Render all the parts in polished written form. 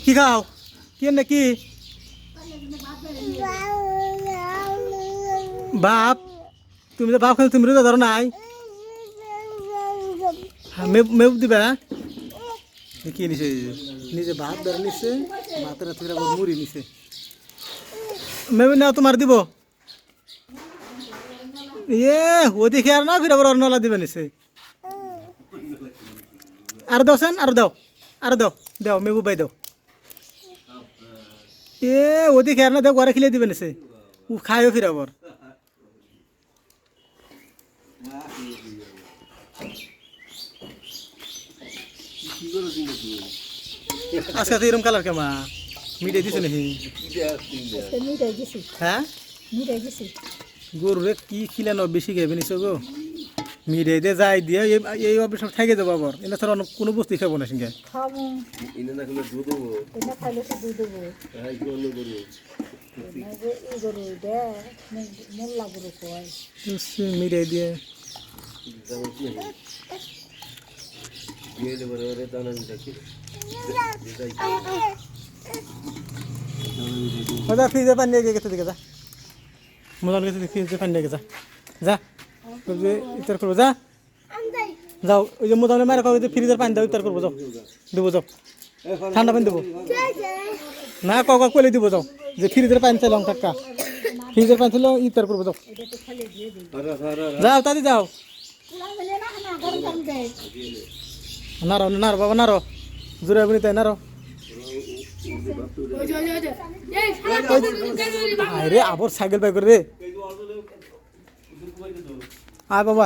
কি খাও কি নাকি বাপ তুমি তো বাপ খাও তুমি রোজা ধরো নাই মেব দিবা কি নিছে নিজে ভাত ধরে নিছে ভাতের থেকে মুড়ি নিছে মেবে নাও তোমার দিব ও দেখে আর না ফিরে আবার নলা দিবে নিছে আর দাও সেন আর দাও দাও মেবু বাই দাও ও দেখে আর না দাও ঘরে খিলে দিবে নিছে ও খায়ও ফিরে আবার আজকে তো এরকম কালার কেমা মিটাই দিছে নাকি হ্যাঁ গরুরে কি খিলানো বেশি খাইবে নিছো গো মিটাই দিয়ে যাই দিয়ে এই অবসর থেকে যাবো আবার এটা ছাড়া অন্য কোনো বস্তু খাবো না সঙ্গে মিটাই দিয়ে ফ্রিজে পানি নিয়ে গেছে দিকে যা মজার গেছে ফ্রিজে পানি নিয়ে গেছে যা ইতার করবো যা যাও ওই যে মোটামুটি মারা খাওয়া ফ্রিজের পানি দাও ইতার করবো যাও দেবো যাও ঠান্ডা পানি দেবো না কক কলে দিব যাও যে ফ্রিজের পানি চাইলাম টাকা ফ্রিজের পানি ছিল ইতার করবো যাও যাও তাদি যাও নারো নারো বাবা নারো জোরে আপনি তাই নারো আরে আবার সাইকেল বাই করে রে আয় বাবা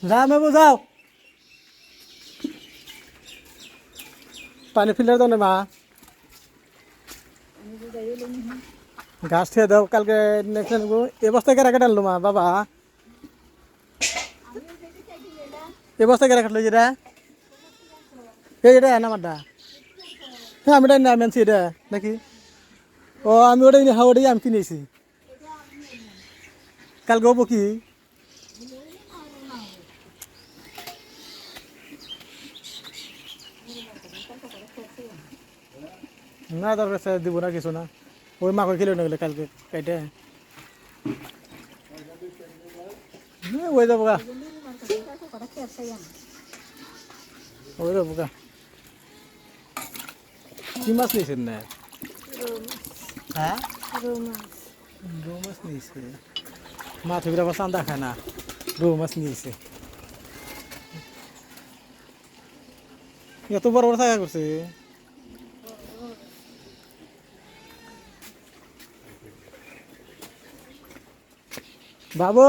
যা বাবু যাও পানি ফিল্টার দাও না মা ঘাস খেয়ে দাও কালকে নেক্সট এ বস্তায় কেরা কেটে আনলো মা বাবা এ বস্তায় কেরা কাটলো যেটা এটা না মাড্ডা হ্যাঁ আমি না আনছি এটা নাকি ও আমি ওটাই হ্যাঁ ওটাই আমি কিনেছি কালকে হবো কি না দরকার দিব না কিছু না ওই মাকে খেলে না গেলে কালকে কাইটে ওই যাবো গা ওই যাবো গা কি মাছ নিয়েছেন না হ্যাঁ রৌ মাছ নিয়েছে মাছ আবার চান্দা খায় না রৌ মাছ নিয়েছে এত বড় বড় থাকা করছে বাবু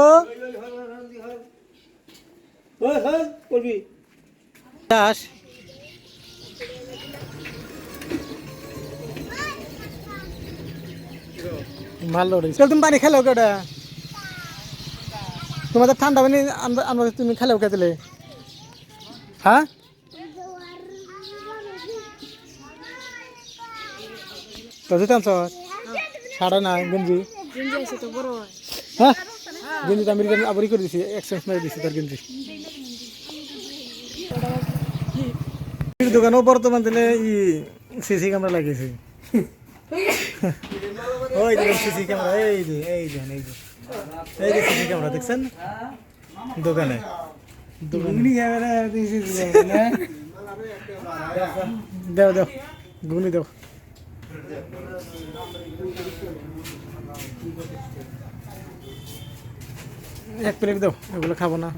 দাস ভালো তুমি পানি খেলো কেটা তোমাদের ঠান্ডা পানি আমরা তুমি খেলো কে দিলে হ্যাঁ তো যেতাম সাড়ে না গেঞ্জি হ্যাঁ গেঞ্জিটা আমি আবারই করে দিছি এক্সচেঞ্জ মেরে দিছি তার গেঞ্জি দোকানও বর্তমান দিনে সিসি ক্যামেরা লাগিয়েছে ওই দেখেন সিসি ক্যামেরা এই যে সিসি ক্যামেরা দেখছেন দোকানে দেও দেও ঘুগনি দেও এক প্লেট দাও এগুলো খাবো না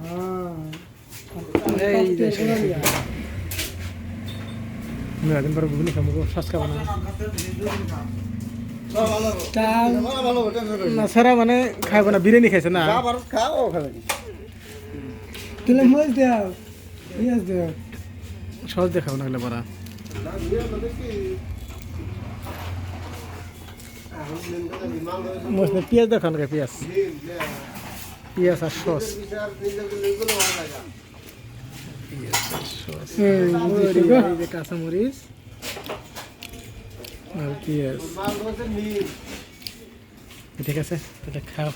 দিন পরে ঘুগনি খাবো সস খাবো না সারা মানে খাবো না বিরিয়ানি খাইছে না সহজ দিয়ে খাবো না হলে পরা পেঁয়াজ দেখান পেঁয়াজ পেঁয়াজ আর সস কাঁচামরিচ আর পেঁয়াজ ঠিক আছে তাহলে খাও